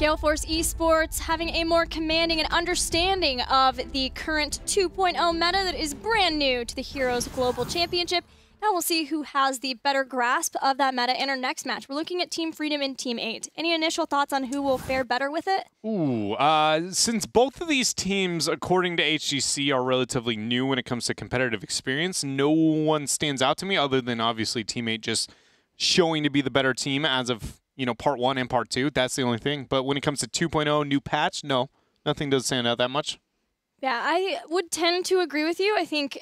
Gale Force Esports having a more commanding and understanding of the current 2.0 meta that is brand new to the Heroes Global Championship. Now we'll see who has the better grasp of that meta in our next match. We're looking at Team Freedom and Team 8. Any initial thoughts on who will fare better with it? Ooh, since both of these teams, according to HGC, are relatively new when it comes to competitive experience, no one stands out to me other than obviously Team 8 just showing to be the better team as of, you know, Part 1 and Part 2. That's the only thing. But when it comes to 2.0, new patch, no, nothing does stand out that much. Yeah, I would tend to agree with you. I think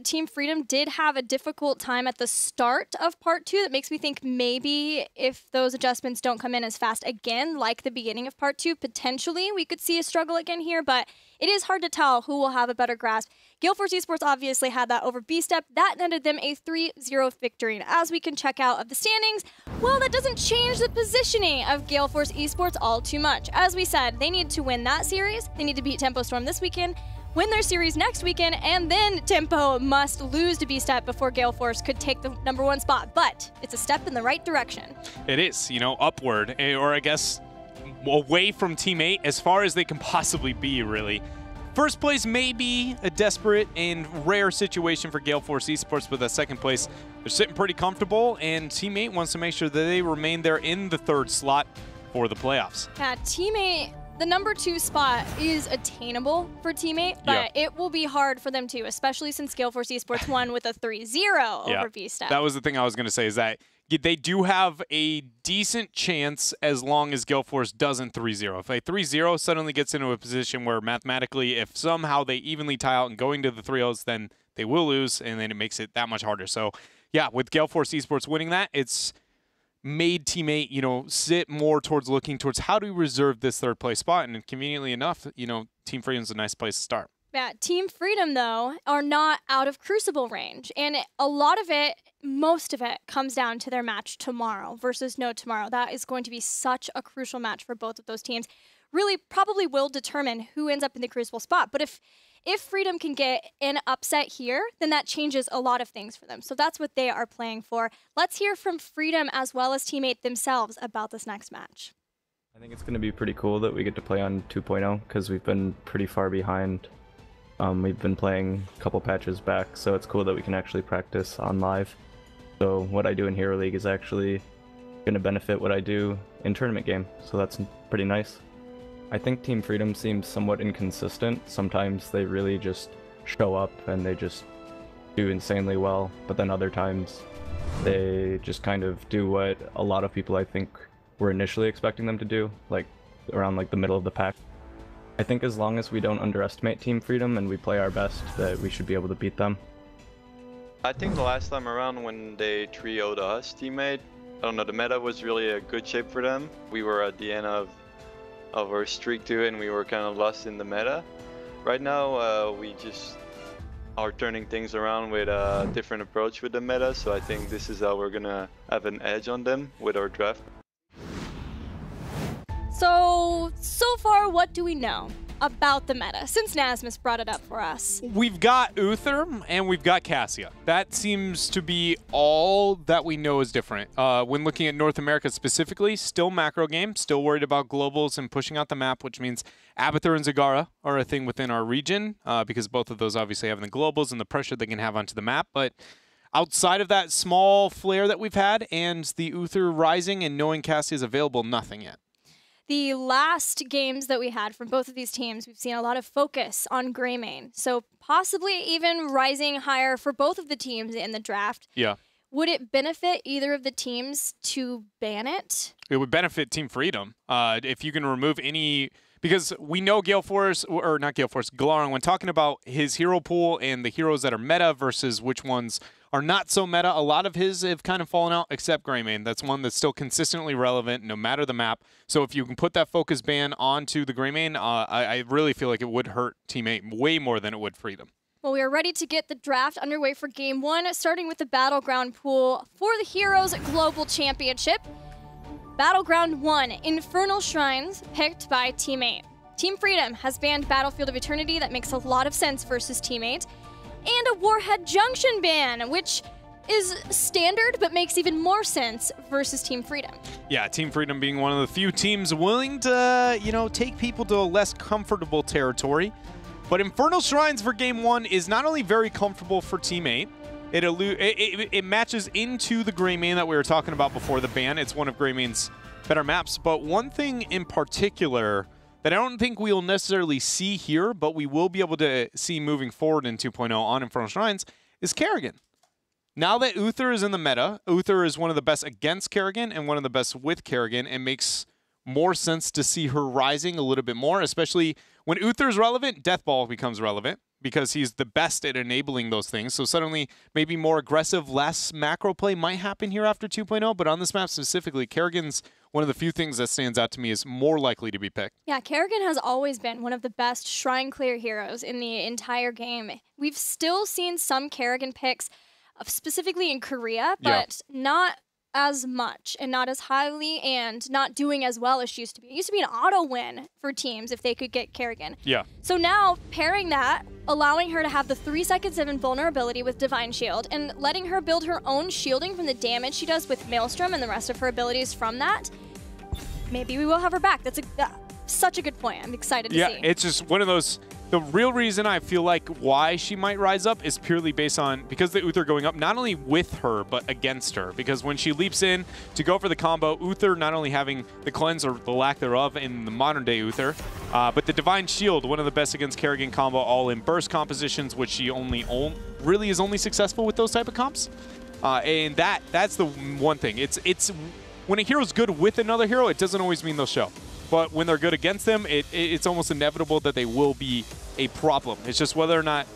Team Freedom did have a difficult time at the start of Part 2. That makes me think maybe if those adjustments don't come in as fast again, like the beginning of Part 2, potentially we could see a struggle again here, but it is hard to tell who will have a better grasp. Gale Force Esports obviously had that over B-Step. That netted them a 3-0 victory. And as we can check out of the standings, well, that doesn't change the positioning of Gale Force Esports all too much. As we said, they need to win that series. They need to beat Tempo Storm this weekend, win their series next weekend, and then Tempo must lose to B-Step before Gale Force could take the #1 spot. But it's a step in the right direction. It is, you know, upward, or I guess away from Team 8 as far as they can possibly be, really. First place may be a desperate and rare situation for Gale Force Esports, but that second place, they're sitting pretty comfortable, and Team 8 wants to make sure that they remain there in the 3rd slot for the playoffs. Yeah, Team 8, the #2 spot is attainable for Team 8, but it will be hard for them too, especially since Gale Force Esports won with a 3-0 over B-Step. That was the thing I was going to say, is that they do have a decent chance as long as Gale Force doesn't 3-0. If a 3-0 suddenly gets into a position where mathematically, if somehow they evenly tie out and going to the 3-0s, then they will lose, and then it makes it that much harder. So, yeah, with Gale Force Esports winning that, it's made Team 8, you know, sit more towards looking towards how do we reserve this 3rd place spot, and conveniently enough, you know, Team Freedom's a nice place to start. Yeah, Team Freedom, though, are not out of Crucible range. And a lot of it, most of it, comes down to their match tomorrow versus no tomorrow. That is going to be such a crucial match for both of those teams. Really probably will determine who ends up in the Crucible spot. But if Freedom can get an upset here, then that changes a lot of things for them. So that's what they are playing for. Let's hear from Freedom as well as Team 8 themselves about this next match. I think it's going to be pretty cool that we get to play on 2.0 because we've been pretty far behind. We've been playing a couple patches back, so it's cool that we can actually practice on live. So what I do in Hero League is actually going to benefit what I do in tournament game, so that's pretty nice. I think Team Freedom seems somewhat inconsistent. Sometimes they really just show up and they just do insanely well, but then other times they just kind of do what a lot of people I think were initially expecting them to do, like around like the middle of the pack. I think as long as we don't underestimate Team Freedom and we play our best, that we should be able to beat them. I think the last time around when they 3-0'd us, teammate, I don't know, the meta was really a good shape for them. We were at the end of our streak too, and we were kind of lost in the meta. Right now, we just are turning things around with a different approach with the meta, so I think this is how we're gonna have an edge on them with our draft. So far, what do we know about the meta, since Nasmus brought it up for us? We've got Uther and we've got Cassia. That seems to be all that we know is different. When looking at North America specifically, still macro game, still worried about globals and pushing out the map, which means Abathur and Zagara are a thing within our region, because both of those obviously have the globals and the pressure they can have onto the map. But outside of that small flare that we've had and the Uther rising and knowing Cassia is available, nothing yet. The last games that we had from both of these teams, we've seen a lot of focus on Greymane. So possibly even rising higher for both of the teams in the draft. Yeah. Would it benefit either of the teams to ban it? It would benefit Team Freedom. If you can remove any, because we know Gale Force, or not Gale Force, Galarang, when talking about his hero pool and the heroes that are meta versus which ones are not so meta, a lot of his have kind of fallen out, except Greymane. That's one that's still consistently relevant no matter the map. So if you can put that focus ban onto the Greymane, I really feel like it would hurt Team 8 way more than it would Freedom. Well, we are ready to get the draft underway for Game 1, starting with the Battleground pool for the Heroes Global Championship. Battleground 1, Infernal Shrines, picked by Team 8. Team Freedom has banned Battlefield of Eternity. That makes a lot of sense versus Team 8. And a Warhead Junction ban, which is standard, but makes even more sense versus Team Freedom. Yeah, Team Freedom being one of the few teams willing to, you know, take people to a less comfortable territory. But Infernal Shrines for Game 1 is not only very comfortable for Team 8, it matches into the Greymane that we were talking about before the ban. It's one of Greymane's better maps. But one thing in particular that I don't think we'll necessarily see here, but we will be able to see moving forward in 2.0 on Infernal Shrines, is Kerrigan. Now that Uther is in the meta, Uther is one of the best against Kerrigan and one of the best with Kerrigan. It makes more sense to see her rising a little bit more, especially when Uther is relevant, Deathball becomes relevant because he's the best at enabling those things. So suddenly maybe more aggressive, less macro play might happen here after 2.0, but on this map specifically, Kerrigan's one of the few things that stands out to me is more likely to be picked. Yeah, Kerrigan has always been one of the best Shrine Clear heroes in the entire game. We've still seen some Kerrigan picks, specifically in Korea, but not as much and not as highly and not doing as well as she used to be. It used to be an auto win for teams if they could get Kerrigan. Yeah. So now pairing that, allowing her to have the 3 seconds of invulnerability with Divine Shield and letting her build her own shielding from the damage she does with Maelstrom and the rest of her abilities from that, maybe we will have her back. That's such a good point. I'm excited to see. Yeah, it's just one of those. The real reason I feel like why she might rise up is purely based on, because the Uther going up, not only with her, but against her. Because when she leaps in to go for the combo, Uther not only having the cleanse or the lack thereof in the modern day Uther, but the Divine Shield, one of the best against Kerrigan combo, all in burst compositions, which she really is only successful with those type of comps. And that's the one thing. It's when a hero's good with another hero, it doesn't always mean they'll show. But when they're good against them, it's almost inevitable that they will be a problem. It's just whether or not,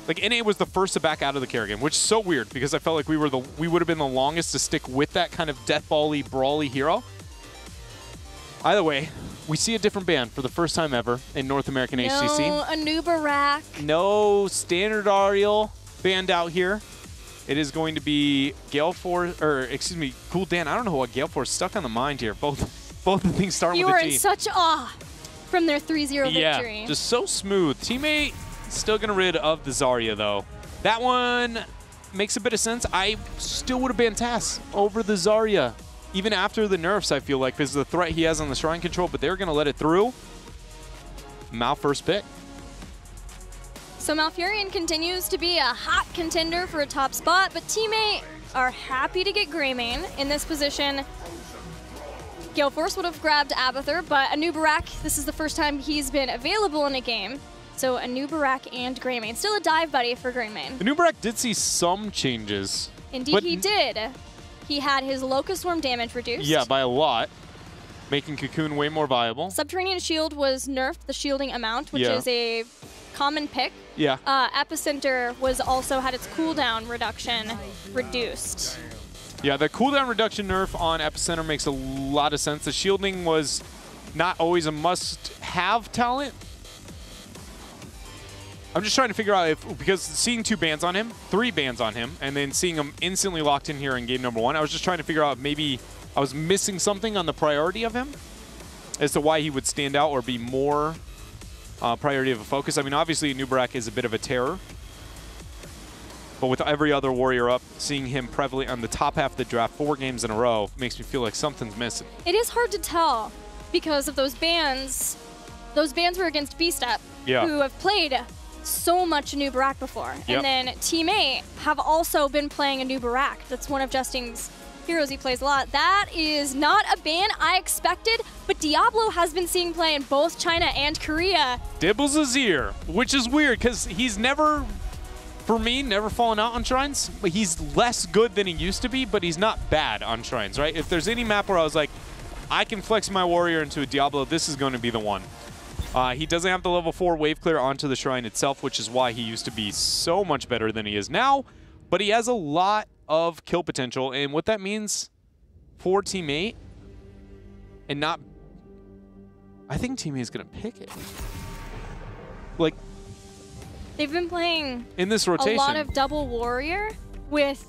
like NA was the first to back out of the Kerrigan, which is so weird because I felt like we would have been the longest to stick with that kind of deathball-y, brawly hero. Either way, we see a different ban for the first time ever in North American HGC. No Anubarak. No standard Ariel banned out here. It is going to be Gale Force, or excuse me, Cool Dan. I don't know what Gale Force stuck on the mind here. Both the things start with a G. You were in such awe from their 3-0 yeah, victory. Just so smooth. Teammate still going to rid of the Zarya, though. That one makes a bit of sense. I still would have banned Tass over the Zarya, even after the nerfs, I feel like, because of the threat he has on the Shrine Control, but they're going to let it through. Mal first pick. So Malfurion continues to be a hot contender for a top spot, but Teammate are happy to get Greymane in this position. Gale Force would have grabbed Abathur, but Anubarak, this is the first time he's been available in a game. So Anubarak and Greymane. Still a dive buddy for Greymane. Anubarak did see some changes. Indeed he did. He had his Locust Worm damage reduced. Yeah, by a lot. Making Cocoon way more viable. Subterranean Shield was nerfed, the shielding amount, which is a common pick. Yeah. Epicenter was also had its cooldown reduction reduced. Yeah, the cooldown reduction nerf on Epicenter makes a lot of sense. The shielding was not always a must-have talent. I'm just trying to figure out if, because seeing 2 bans on him, 3 bans on him, and then seeing him instantly locked in here in game number 1, I was just trying to figure out if maybe I was missing something on the priority of him as to why he would stand out or be more priority of a focus. I mean, obviously, Anubarak is a bit of a terror. But with every other warrior up, seeing him prevalent on the top half of the draft 4 games in a row makes me feel like something's missing. It is hard to tell because of those bans. Those bans were against B-Step, who have played so much Anubarak before. And then Team 8 have also been playing Anubarak. That's one of Justin's heroes he plays a lot. That is not a ban I expected, but Diablo has been seeing play in both China and Korea. Dibbles Azir, which is weird because he's never... For me, never fallen out on Shrines, but he's less good than he used to be, but he's not bad on Shrines, right? If there's any map where I was like, I can flex my warrior into a Diablo, this is going to be the one. He doesn't have the level 4 wave clear onto the Shrine itself, which is why he used to be so much better than he is now, but he has a lot of kill potential, and what that means for Team 8, and not... I think Team 8 is going to pick it. Like... They've been playing in this rotation a lot of double warrior with,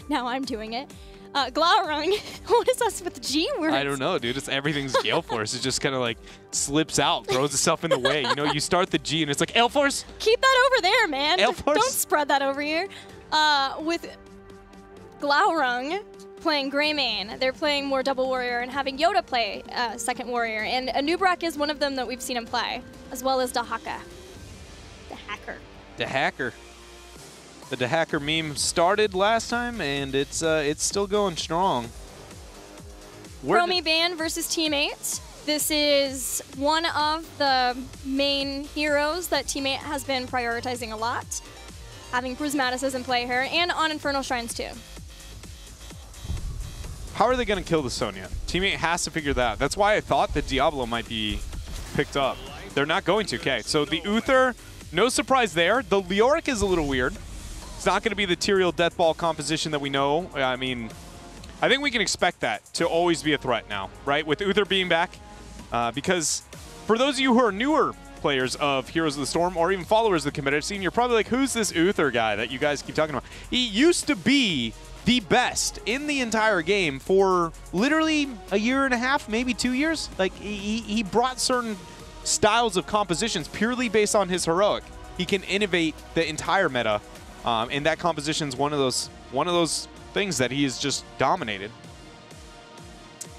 now I'm doing it, Glaurung. What is us with G words? I don't know, dude. It's everything's Gale Force. It just kind of like slips out, throws itself in the way. You know, you start the G and it's like, Gale Force? Keep that over there, man. Gale Force? Don't spread that over here. with Glaurung playing Greymane, they're playing more double warrior and having Yoda play second warrior. And Anubrak is one of them that we've seen him play, as well as Dahaka. The hacker. The hacker. The Dehacker meme started last time, and it's still going strong. Chromie Band versus Teammate. This is one of the main heroes that Teammate has been prioritizing a lot, having Prismaticism in play here, and on Infernal Shrines too. How are they going to kill the Sonya? Teammate has to figure that out. That's why I thought the Diablo might be picked up. They're not going to. Okay, so the Uther, no surprise there. The Leoric is a little weird. It's not going to be the Tyrael Deathball composition that we know. I mean, I think we can expect that to always be a threat now, right? With Uther being back. Because for those of you who are newer players of Heroes of the Storm or even followers of the competitive scene, you're probably like, who's this Uther guy that you guys keep talking about? He used to be the best in the entire game for literally a year and a half, maybe 2 years. Like, he brought certain styles of compositions purely based on his heroic. He can innovate the entire meta, and that composition's one of those things that he has just dominated.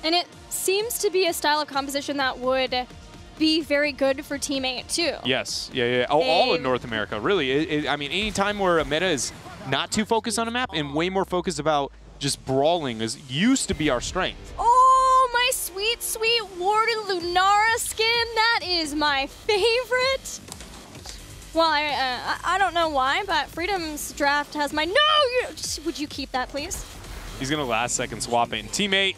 And it seems to be a style of composition that would be very good for Teammate too. Yes, yeah. All in North America, really. I mean, any time where a meta is not too focused on a map and way more focused about just brawling used to be our strength. Oh, my sweet, sweet Warden Lunara skin. That is my favorite. Well, I don't know why, but Freedom's draft has my... No! Would you keep that, please? He's going to last second swap it. And Teammate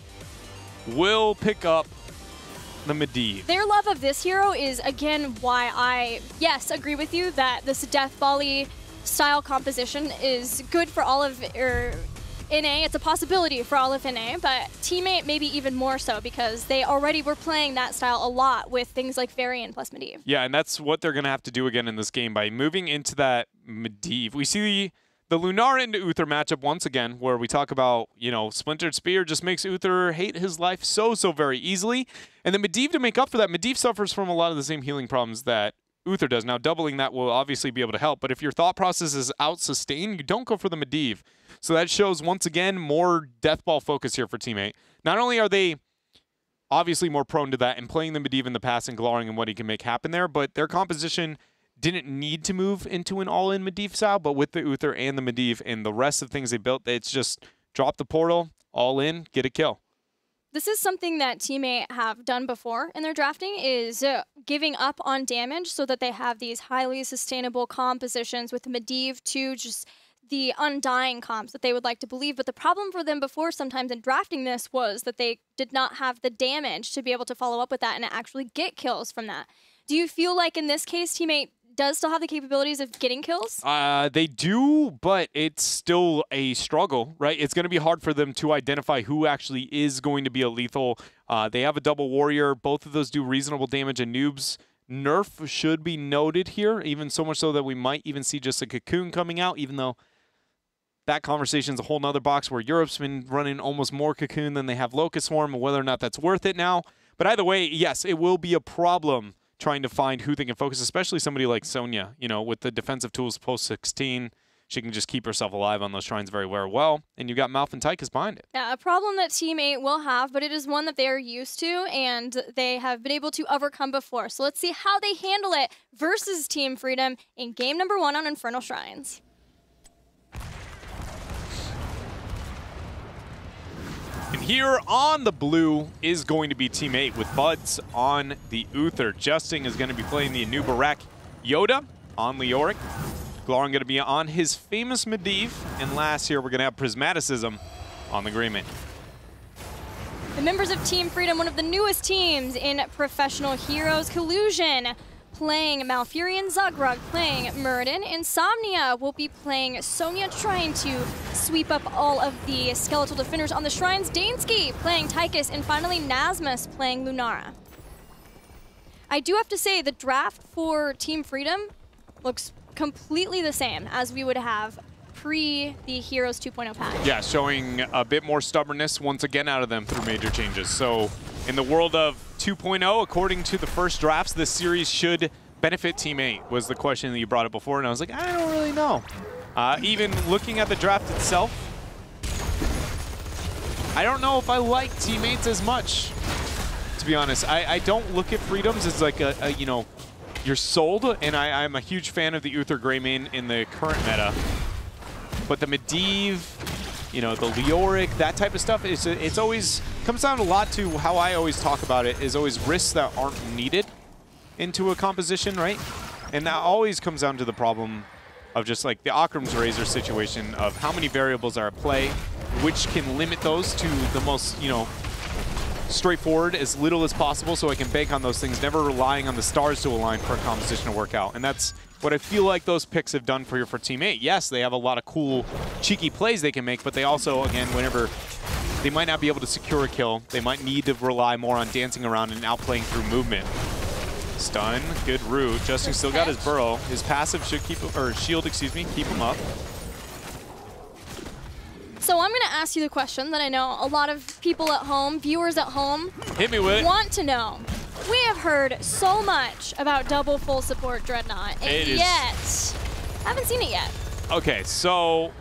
will pick up the Medivh. Their love of this hero is, again, why I, yes, agree with you that this Death Volley style composition is good for all of NA. It's a possibility for all of NA, but Teammate maybe even more so because they already were playing that style a lot with things like Varian plus Medivh. Yeah, and that's what they're going to have to do again in this game by moving into that Medivh. We see the Lunara into Uther matchup once again, where we talk about, you know, Splintered Spear just makes Uther hate his life so very easily. And then Medivh, to make up for that, Medivh suffers from a lot of the same healing problems that Uther does. Now, doubling that will obviously be able to help, but if your thought process is out-sustained, you don't go for the Medivh. So that shows, once again, more Deathball focus here for Teammate. Not only are they obviously more prone to that and playing the Medivh in the past and Glaurung and what he can make happen there, but their composition didn't need to move into an all-in Medivh style, but with the Uther and the Medivh and the rest of things they built, it's just drop the portal, all in, get a kill. This is something that Teammate have done before in their drafting, is giving up on damage so that they have these highly sustainable compositions with Medivh to just the undying comps that they would like to believe. But the problem for them before sometimes in drafting this was that they did not have the damage to be able to follow up with that and actually get kills from that. Do you feel like in this case, Teammate does still have the capabilities of getting kills? They do, but it's still a struggle, right? It's going to be hard for them to identify who actually is going to be a lethal. They have a double warrior. Both of those do reasonable damage, and Noob's nerf should be noted here, even so much so that we might even see just a Cocoon coming out, even though that conversation's a whole nother box where Europe's been running almost more Cocoon than they have Locust Swarm, and whether or not that's worth it now. But either way, yes, it will be a problem trying to find who they can focus, especially somebody like Sonya, you know, with the defensive tools post-16. She can just keep herself alive on those shrines very well. And you got Malf and Tychus behind it. Yeah, a problem that Teammate will have, but it is one that they are used to and they have been able to overcome before. So let's see how they handle it versus Team Freedom in game number 1 on Infernal Shrines. And here on the blue is going to be Teammate with Buds on the Uther. Justin is going to be playing the Anubarak Yoda on Leoric. Glaurung going to be on his famous Medivh. And last here, we're going to have Prismaticism on the Greymane. The members of Team Freedom, one of the newest teams in Professional Heroes, Collusion playing Malfurion, Zagrug playing Muradin, Insomnia will be playing Sonya, trying to sweep up all of the skeletal defenders on the shrines, Dansky playing Tychus, and finally Nasmus playing Lunara. I do have to say the draft for Team Freedom looks completely the same as we would have pre the Heroes 2.0 patch. Yeah, showing a bit more stubbornness once again out of them through major changes. So in the world of 2.0, according to the first drafts, this series should benefit Team 8, was the question that you brought up before, and I was like, I don't really know. Even looking at the draft itself, I don't know if I like teammates as much, to be honest. I don't look at Freedoms as like you know, you're sold, and I'm a huge fan of the Uther Greymane in the current meta. But the Medivh, you know, the Leoric, that type of stuff, it's always, comes down a lot to how I always talk about it, is always risks that aren't needed into a composition, right? And that always comes down to the problem of just like the Akram's Razor situation of how many variables are at play, which can limit those to the most, you know, straightforward, as little as possible, so I can bank on those things, never relying on the stars to align for a composition to work out. And that's what I feel like those picks have done for Team 8. Yes, they have a lot of cool, cheeky plays they can make, but they also, again, whenever they might not be able to secure a kill, they might need to rely more on dancing around and outplaying through movement. Stun, good root. Justin still got his burrow. His passive should keep, or shield, excuse me, keep him up. So I'm going to ask you the question that I know a lot of people at home, viewers at home, hit me with it, want to know. We have heard so much about double full support Dreadnought, and yet haven't seen it yet. Okay, so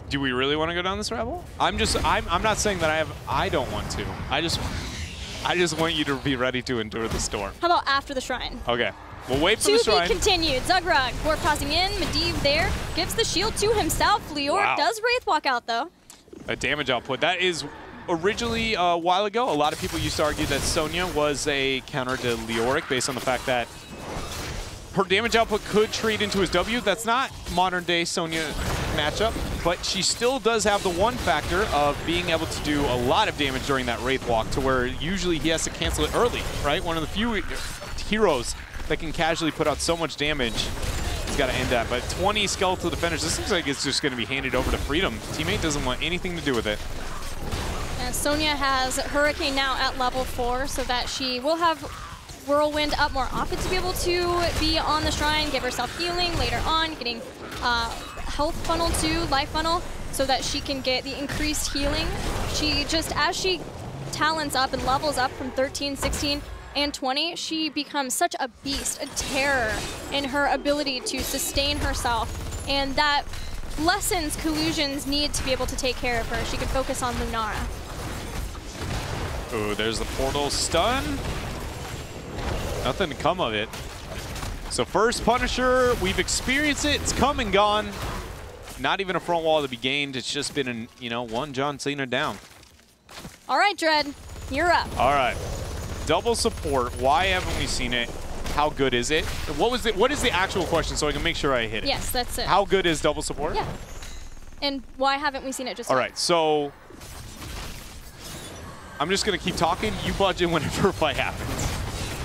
do we really want to go down this rabbit hole? I'm not saying that I don't want to. I just want you to be ready to endure the storm. How about after the shrine? Okay. We'll wait for the shrine. To be continued. Zugrug, dwarf tossing in. Medivh there. Gives the shield to himself. Leoric does Wraith walk out, though. A damage output. That is originally, a while ago, a lot of people used to argue that Sonya was a counter to Leoric based on the fact that her damage output could trade into his W. That's not modern-day Sonya matchup, but she still does have the one factor of being able to do a lot of damage during that Wraith walk, to where usually he has to cancel it early, right? One of the few heroes that can casually put out so much damage. He's got to end that. But 20 skeletal defenders, this looks like it's just going to be handed over to Freedom. Teammate doesn't want anything to do with it. And Sonya has Hurricane now at level 4, so that she will have Whirlwind up more often to be able to be on the shrine, give herself healing later on, getting health funnel too, life funnel, so that she can get the increased healing. She just, as she talents up and levels up from 13, 16, and 20, she becomes such a beast, a terror in her ability to sustain herself, and that lessens Collusion's need to be able to take care of her. She can focus on Lunara. Ooh, there's the portal stun. Nothing to come of it. So first Punisher, we've experienced it. It's come and gone. Not even a front wall to be gained. It's just been, an, you know, one John Cena down. All right, Dread, you're up. All right. Double support. Why haven't we seen it? How good is it? What is the actual question so I can make sure I hit it? Yes, that's it. How good is double support? Yeah. And why haven't we seen it just All yet? right, so I'm just going to keep talking. You budge in whenever a fight happens.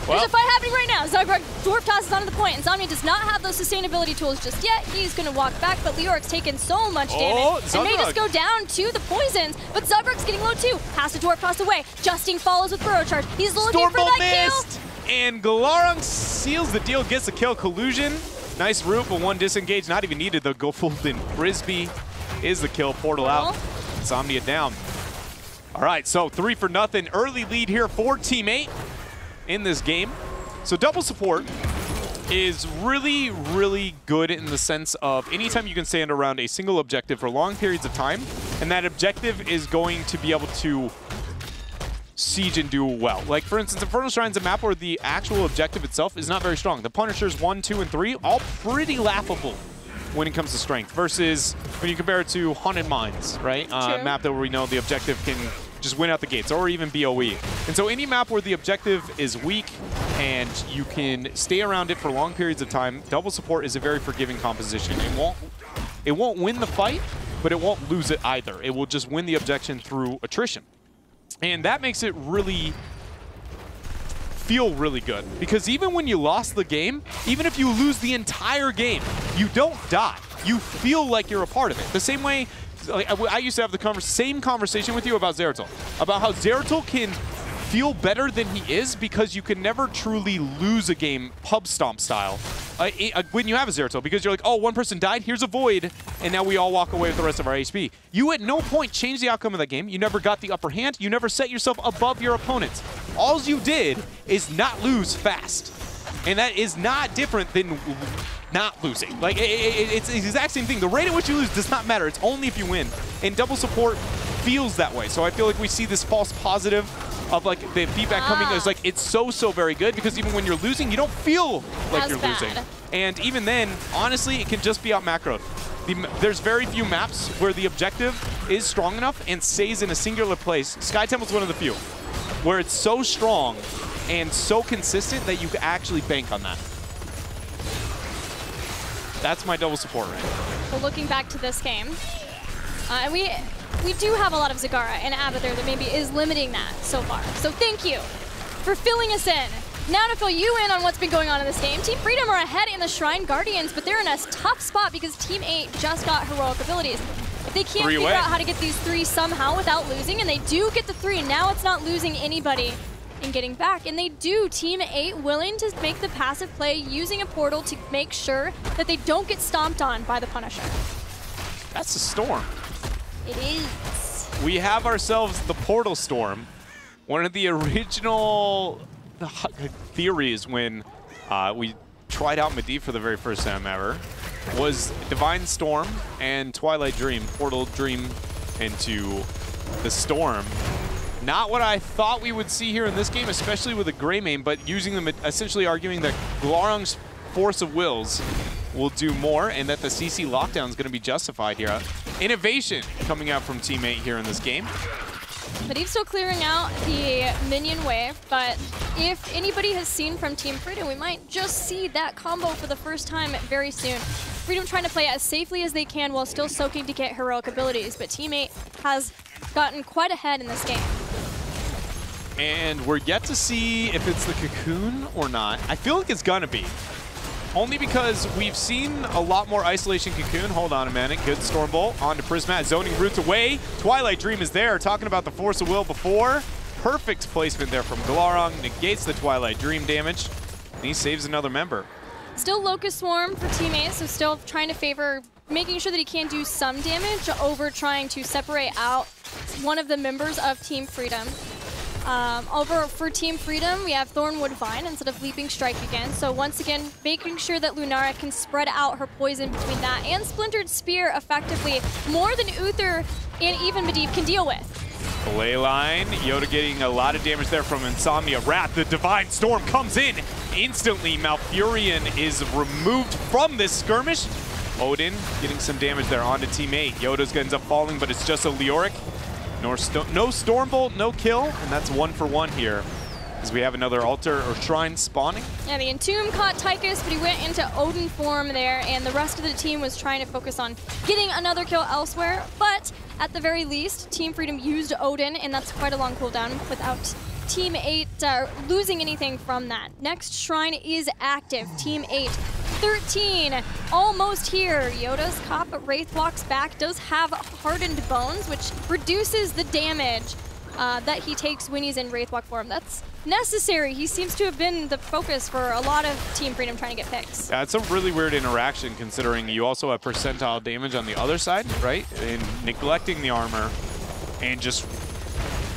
Well, there's a fight happening right now. Zugrug dwarf tosses onto the point. Insomnia does not have those sustainability tools just yet. He's going to walk back, but Leoric's taken so much damage. And may just go down to the poisons, but Zugrug's getting low too. Has to dwarf toss away. Justin follows with burrow charge. He's looking for that missed. Kill. And Galarung seals the deal, gets the kill. Collusion, nice root, but one disengage, not even needed. The Golden Frisbee is the kill. Portal out. Insomnia down. All right, so 3-0. Early lead here for Team 8 in this game. So double support is really, really good in the sense of anytime you can stand around a single objective for long periods of time, and that objective is going to be able to siege and do well. Like, for instance, Infernal Shrine's a map where the actual objective itself is not very strong. The Punishers 1, 2, and 3, all pretty laughable when it comes to strength, versus when you compare it to Haunted Mines, right? A map that where we know the objective can just win out the gates, or even BOE. And so any map where the objective is weak and you can stay around it for long periods of time, double support is a very forgiving composition. It won't win the fight, but it won't lose it either. It will just win the objection through attrition. And that makes it really feel really good, because even when you lost the game, even if you lose the entire game, you don't die. You feel like you're a part of it. The same way, like, I used to have the same conversation with you about Zeratul, about how Zeratul can feel better than he is because you can never truly lose a game pub stomp style when you have a Zeratul, because you're like, oh, one person died, here's a void, and now we all walk away with the rest of our HP. You at no point changed the outcome of that game. You never got the upper hand. You never set yourself above your opponents. All you did is not lose fast. And that is not different than not losing. Like, it's the exact same thing. The rate at which you lose does not matter. It's only if you win. And double support feels that way. So I feel like we see this false positive of like the feedback coming is like it's so very good, because even when you're losing, you don't feel like you're losing. And even then, honestly, it can just be out macroed. There's very few maps where the objective is strong enough and stays in a singular place. Sky Temple's one of the few where it's so strong and so consistent that you can actually bank on that. That's my double support rank. Well, looking back to this game, and we do have a lot of Zagara and Abba there that maybe is limiting that so far. So thank you for filling us in. Now to fill you in on what's been going on in this game, Team Freedom are ahead in the Shrine Guardians, but they're in a tough spot because Team 8 just got heroic abilities. If they can't figure out how to get these 3 somehow without losing, and they do get the 3, now it's not losing anybody in getting back. And they do, Team 8 willing to make the passive play using a portal to make sure that they don't get stomped on by the Punisher. That's a storm. It is. We have ourselves the Portal Storm. One of the original theories when we tried out Medivh for the very first time ever was Divine Storm and Twilight Dream, Portal Dream into the Storm. Not what I thought we would see here in this game, especially with a Grey main, but using them, essentially arguing that Glaurung's Force of Wills will do more and that the CC lockdown is going to be justified here. Innovation coming out from Team 8 here in this game. Medivh's still clearing out the minion wave, but if anybody has seen from Team Freedom, we might just see that combo for the first time very soon. Freedom trying to play as safely as they can while still soaking to get heroic abilities, but Team 8 has gotten quite ahead in this game. And we're yet to see if it's the Cocoon or not. I feel like it's gonna be. Only because we've seen a lot more Isolation Cocoon. Hold on a minute. Good Stormbolt onto Prismat. Zoning roots away. Twilight Dream is there. Talking about the Force of Will before. Perfect placement there from Glaurung. Negates the Twilight Dream damage. And he saves another member. Still Locust Swarm for Team 8, so still trying to favor making sure that he can do some damage over trying to separate out one of the members of Team Freedom. Over for Team Freedom, we have Thornwood Vine instead of Leaping Strike again. So once again, making sure that Lunara can spread out her poison between that and Splintered Spear effectively, more than Uther and even Medivh can deal with. Belay line, Yoda getting a lot of damage there from Insomnia Wrath. The Divine Storm comes in instantly. Malfurion is removed from this skirmish. Odin getting some damage there onto Team 8. Yoda's ends up falling, but it's just a Leoric. No Stormbolt, no kill, and that's 1 for 1 here, as we have another altar or shrine spawning. Yeah, the Entomb caught Tychus, but he went into Odin form there, and the rest of the team was trying to focus on getting another kill elsewhere. But at the very least, Team Freedom used Odin, and that's quite a long cooldown without Team 8 losing anything from that. Next shrine is active. Team 8. 13, almost here. Yoda's cop Wraith walks back, does have hardened bones, which reduces the damage that he takes when he's in Wraithwalk form. That's necessary. He seems to have been the focus for a lot of Team Freedom trying to get picks. Yeah, it's a really weird interaction considering you also have percentile damage on the other side, right? And neglecting the armor and just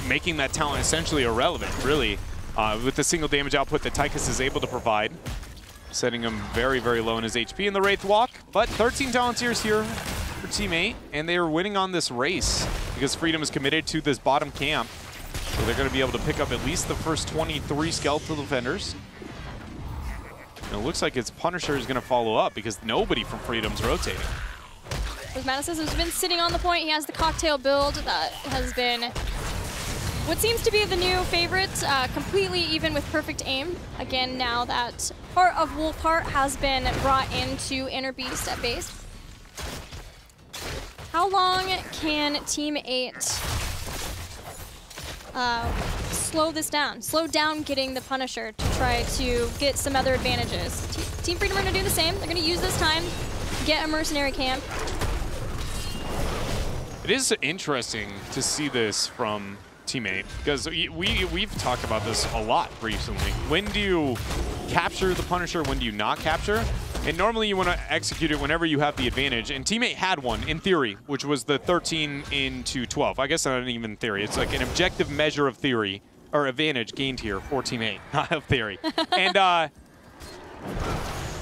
making that talent essentially irrelevant, really, with the single damage output that Tychus is able to provide. Setting him very, very low in his HP in the Wraith Walk. But 13 Talonteers here for Team 8, and they are winning on this race because Freedom is committed to this bottom camp. So they're going to be able to pick up at least the first 23 Skeletal Defenders. And it looks like its Punisher is going to follow up because nobody from Freedom's rotating. Prismaticus has been sitting on the point. He has the cocktail build that has been what seems to be the new favorite, completely even with perfect aim. Again, now that part of Wolfheart has been brought into Inner Beast at base. How long can Team 8 slow this down? Slow down getting the Punisher to try to get some other advantages. Team Freedom are going to do the same. They're going to use this time, get a mercenary camp. It is interesting to see this from Team 8 because we've talked about this a lot recently. When do you capture the Punisher? When do you not capture? And normally you want to execute it whenever you have the advantage. And Team 8 had one in theory, which was the 13 into 12. I guess not even theory. It's like an objective measure of theory or advantage gained here for Team 8, not of theory. And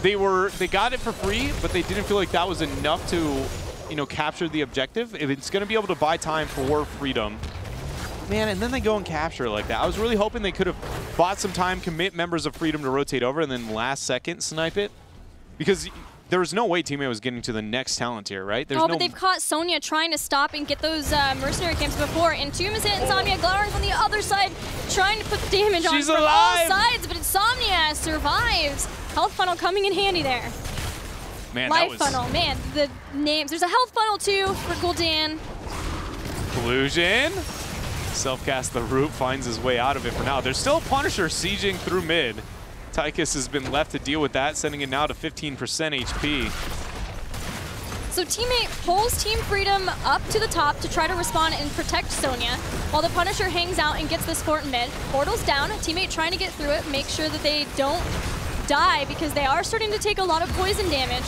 they got it for free, but they didn't feel like that was enough to, you know, capture the objective. If it's going to be able to buy time for Freedom, man, and then they go and capture it like that. I was really hoping they could have bought some time, commit members of Freedom to rotate over, and then last second snipe it, because there was no way Teammate was getting to the next talent tier, right? There's but they've caught Sonya trying to stop and get those mercenary camps before. Entomb is hit, Insomnia, Glaring's on the other side, trying to put damage on from all sides, but Insomnia survives. Health funnel coming in handy there. Man, Life funnel, man, the names. There's a health funnel too for Gul'dan. Collusion. Self-cast the root, finds his way out of it for now. There's still a Punisher sieging through mid. Tychus has been left to deal with that, sending it now to 15% HP. So Teammate pulls Team Freedom up to the top to try to respond and protect Sonya, while the Punisher hangs out and gets this fort in mid. Portal's down, Teammate trying to get through it, make sure that they don't die because they are starting to take a lot of poison damage.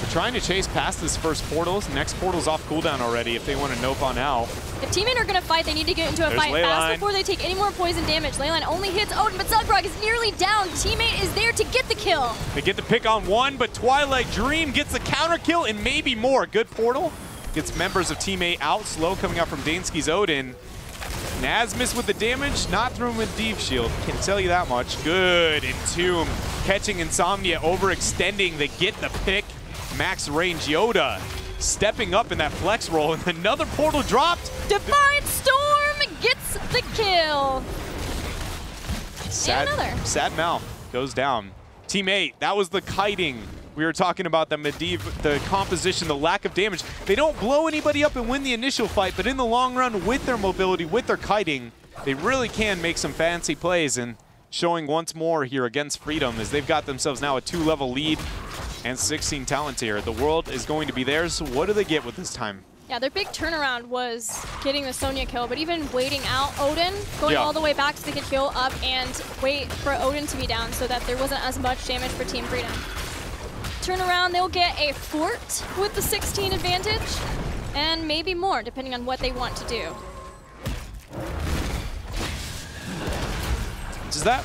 They're trying to chase past this first portal. Next portal's off cooldown already if they want to nope on out. If Teammate are going to fight, they need to get into a fight fast before they take any more poison damage. Leyline only hits Odin, but Zugrog is nearly down. Teammate is there to get the kill. They get the pick on one, but Twilight Dream gets the counter kill and maybe more. Good portal. Gets members of Teammate out. Slow coming out from Dansky's Odin. Nasmus with the damage, not through him with Deep Shield. Can tell you that much. Good. Entomb catching Insomnia, overextending. They get the pick. Max range Yoda stepping up in that flex roll, and another portal dropped. Defiant Storm gets the kill. Sad mouth goes down. Team 8, that was the kiting. We were talking about the composition, the lack of damage. They don't blow anybody up and win the initial fight, but in the long run, with their mobility, with their kiting, they really can make some fancy plays, and showing once more here against Freedom as they've got themselves now a 2-level lead and 16 talent tier. The world is going to be theirs. What do they get with this time? Yeah, their big turnaround was getting the Sonya kill, but even waiting out Odin, going all the way back so they could heal up and wait for Odin to be down so that there wasn't as much damage for Team Freedom. Turn around, they'll get a fort with the 16 advantage, and maybe more, depending on what they want to do. Does that...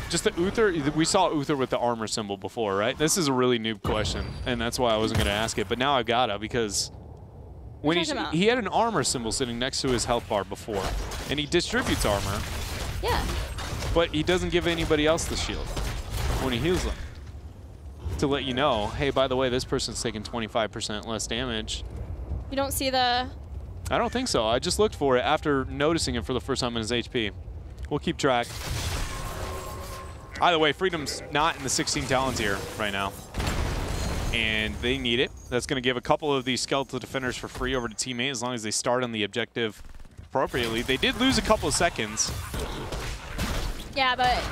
Just the Uther, we saw Uther with the armor symbol before, right? This is a really noob question, and that's why I wasn't going to ask it, but now I gotta, because when he had an armor symbol sitting next to his health bar before, and he distributes armor. Yeah. But he doesn't give anybody else the shield when he heals them. To let you know, hey, by the way, this person's taking 25% less damage. You don't see the... I don't think so. I just looked for it after noticing it for the first time in his HP. We'll keep track. Either way, Freedom's not in the 16 talent tier right now. And they need it. That's going to give a couple of these skeletal defenders for free over to Teammate as long as they start on the objective appropriately. They did lose a couple of seconds. Yeah, but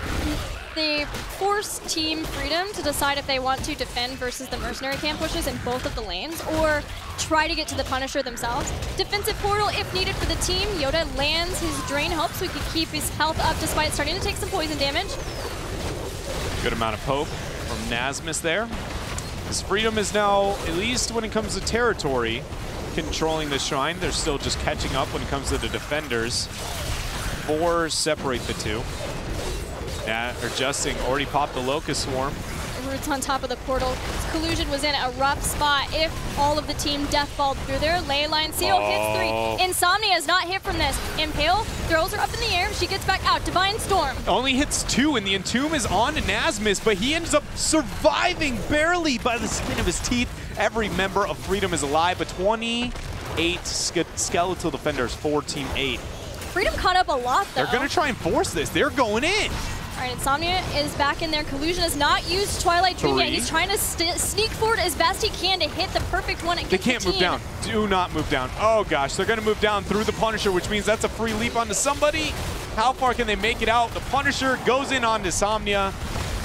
they force Team Freedom to decide if they want to defend versus the mercenary camp pushes in both of the lanes or try to get to the Punisher themselves. Defensive portal if needed for the team. Yoda lands his Drain Hope so he can keep his health up despite starting to take some poison damage. Good amount of poke from Nasmus there. As Freedom is now, at least when it comes to territory, controlling the shrine. They're still just catching up when it comes to the defenders. 4 separate the two. Yeah, adjusting. Already popped the Locust Swarm. Roots on top of the portal. Collusion was in a rough spot if all of the team deathballed through there. Leyline Seal hits 3. Insomnia is not hit from this. Impale throws her up in the air. She gets back out. Divine Storm. Only hits 2, and the Entomb is on to Nasmus, but he ends up surviving barely by the skin of his teeth. Every member of Freedom is alive, but 28 skeletal defenders for Team 8. Freedom caught up a lot, though. They're going to try and force this. They're going in. All right, Insomnia is back in there. Collusion has not used Twilight Dream yet. He's trying to sneak forward as best he can to hit the perfect one against They can't move down. Do not move down. Oh, gosh. They're going to move down through the Punisher, which means that's a free leap onto somebody. How far can they make it out? The Punisher goes in on Insomnia,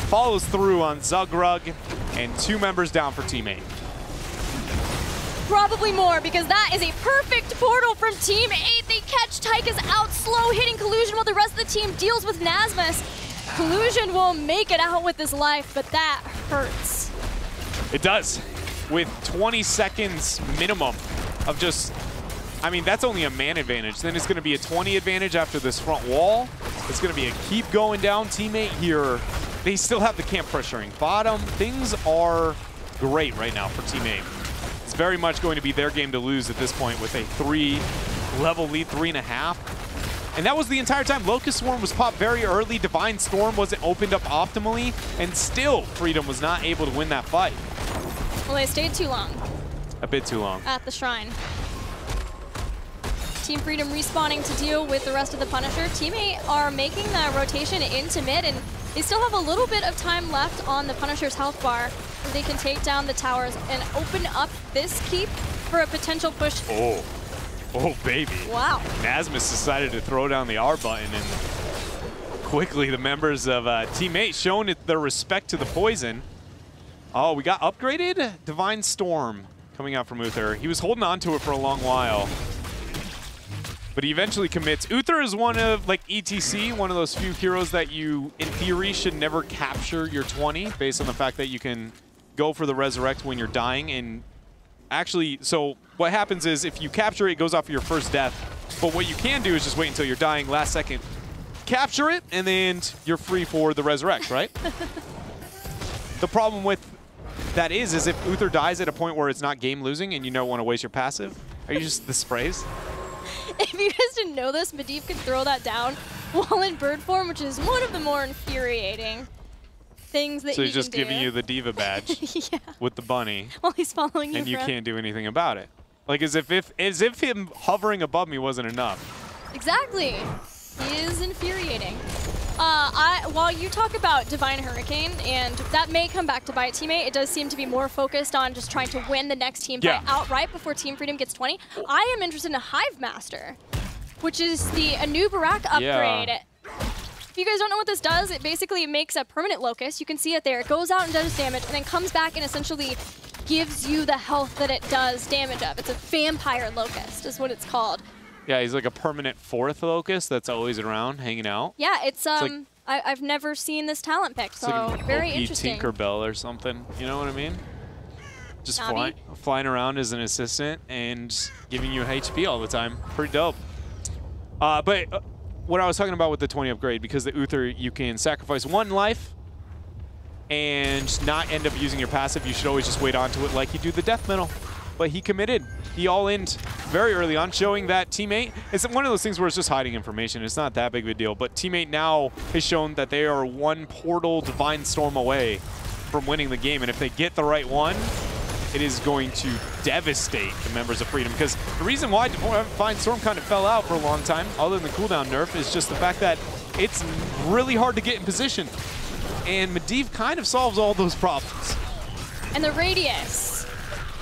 follows through on Zugrug, and 2 members down for Team 8. Probably more, because that is a perfect portal from Team 8. They catch Tychus out slow, hitting Collusion while the rest of the team deals with Nasmus. Collusion will make it out with his life, but that hurts. It does. With 20 seconds minimum of just I mean, that's only a man advantage. Then it's going to be a 20 advantage after this front wall. It's going to be a keep going down teammate here. They still have the camp pressuring bottom. Things are great right now for Team 8. It's very much going to be their game to lose at this point with a 3-level lead, 3.5. And that was the entire time. Locust Swarm was popped very early. Divine Storm wasn't opened up optimally. And still, Freedom was not able to win that fight. Well, they stayed too long. A bit too long. At the Shrine. Team Freedom respawning to deal with the rest of the Punisher. Team 8 are making the rotation into mid, and they still have a little bit of time left on the Punisher's health bar where they can take down the towers and open up this keep for a potential push. Oh, baby. Wow. Nasmus decided to throw down the R button, and quickly the members of Team 8 showing their respect to the poison. Oh, we got upgraded? Divine Storm coming out from Uther. He was holding on to it for a long while, but he eventually commits. Uther is one of, like ETC, one of those few heroes that you, in theory, should never capture your 20 based on the fact that you can go for the resurrect when you're dying. And actually, so what happens is if you capture it, it goes off your first death. But what you can do is just wait until you're dying, last second, capture it, and then you're free for the resurrect, right? The problem with that is if Uther dies at a point where it's not game losing and you don't want to waste your passive, are you just the sprays? If you guys didn't know this, Medivh can throw that down while in bird form, which is one of the more infuriating things that so you he's just can do. giving you the diva badge Yeah. with the bunny, While he's following you and you around. can't do anything about it. Like as if him hovering above me wasn't enough. Exactly. He is infuriating. While you talk about Divine Hurricane, and that may come back to bite teammate, it does seem to be more focused on just trying to win the next team fight outright before Team Freedom gets 20. I am interested in a Hive Master, which is a new Barak upgrade. Yeah. If you guys don't know what this does, it basically makes a permanent locust. You can see it there. It goes out and does damage, and then comes back and essentially gives you the health that it does damage of. It's a vampire locust is what it's called. Yeah, he's like a permanent 4th locust that's always around, hanging out. Yeah, it's like, I've never seen this talent pick, so like very OP interesting. Tinkerbell or something. You know what I mean? Just Navi. flying around as an assistant and giving you HP all the time. Pretty dope. But what I was talking about with the 20 upgrade, because the Uther, you can sacrifice 1 life and not end up using your passive. You should always just wait onto it like you do the death metal. But he committed. He all-in'd very early on, showing that Team 8, it's one of those things where it's just hiding information. It's not that big of a deal. But Team 8 now has shown that they are 1 portal Divine Storm away from winning the game. And if they get the right one, it is going to devastate the members of Freedom. Because the reason why Divine Storm kind of fell out for a long time, other than the cooldown nerf, is just the fact that it's really hard to get in position. And Medivh kind of solves all those problems. And the radius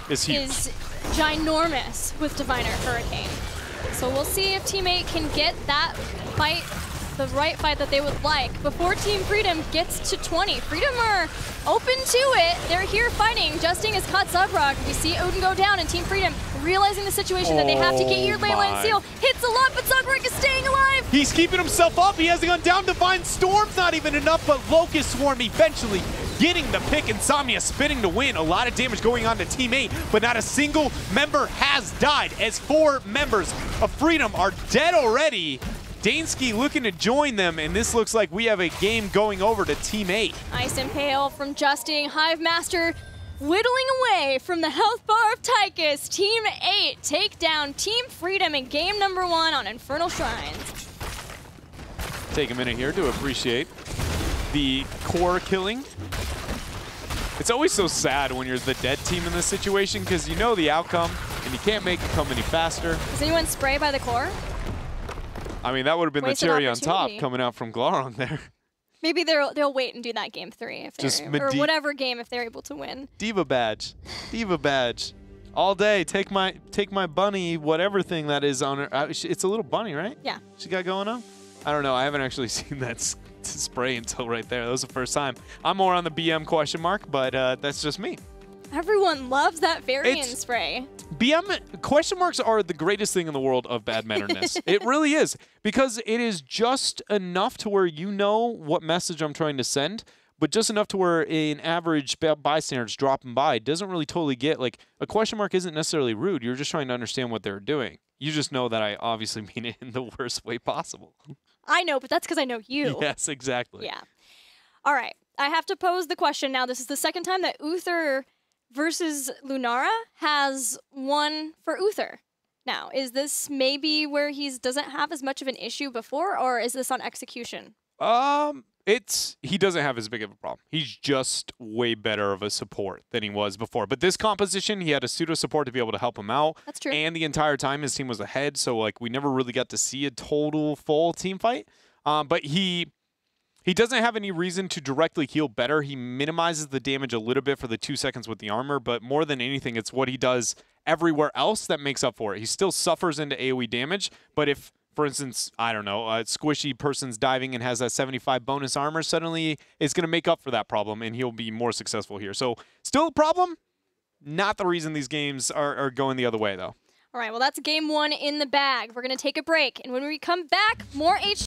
is huge. Is ginormous with Diviner Hurricane. So we'll see if Team 8 can get that fight, the right fight that they would like, before Team Freedom gets to 20. Freedom are open to it. They're here fighting. Justing has caught Zugrock. We see Odin go down, and Team Freedom realizing the situation that they have to get your Leyline Seal. Hits a lot, but Zugrock is staying alive. He's keeping himself up. He hasn't gone down. Divine Storm's not even enough, but Locust Swarm eventually getting the pick. Insomnia spinning to win. A lot of damage going on to Team 8, but not a single member has died, as 4 members of Freedom are dead already. Dansky looking to join them, and this looks like we have a game going over to Team 8. Nice impale from Justing. Hive Master whittling away from the health bar of Tychus. Team 8 take down Team Freedom in game number 1 on Infernal Shrines. Take a minute here to appreciate the core killing. It's always so sad when you're the dead team in this situation, because you know the outcome and you can't make it come any faster. Does anyone spray by the core? I mean, that would have been Wasted the cherry on top opportunity. coming out from Glarong there. Maybe they'll wait and do that game 3 if they're, or whatever game if they're able to win. Diva badge, Diva badge, all day. Take my bunny, whatever thing that is on her. It's a little bunny, right? Yeah. She got going on. I don't know. I haven't actually seen that spray until right there. That was the first time. I'm more on the BM question mark, but that's just me. Everyone loves that Varian spray. BM question marks are the greatest thing in the world of bad mannerness. It really is, because it is just enough to where you know what message I'm trying to send, but just enough to where an average bystander's dropping by doesn't really totally get, like, a question mark isn't necessarily rude. You're just trying to understand what they're doing. You just know that I obviously mean it in the worst way possible. I know, but that's because I know you. Yes, exactly. Yeah. All right. I have to pose the question now. This is the second time that Uther versus Lunara has won for Uther. Now, is this maybe where he doesn't have as much of an issue before, or is this on execution? He doesn't have as big of a problem. He's just way better of a support than he was before. But this composition, he had a pseudo support to be able to help him out. That's true. And the entire time his team was ahead, so like we never really got to see a total full team fight. But he doesn't have any reason to directly heal better. He minimizes the damage a little bit for the 2 seconds with the armor, but more than anything, it's what he does everywhere else that makes up for it. He still suffers into AoE damage, but if, for instance, I don't know, a squishy person's diving and has that 75 bonus armor, suddenly it's going to make up for that problem, and he'll be more successful here. So still a problem, not the reason these games are going the other way, though. All right, well, that's game one in the bag. We're going to take a break, and when we come back, more HGC.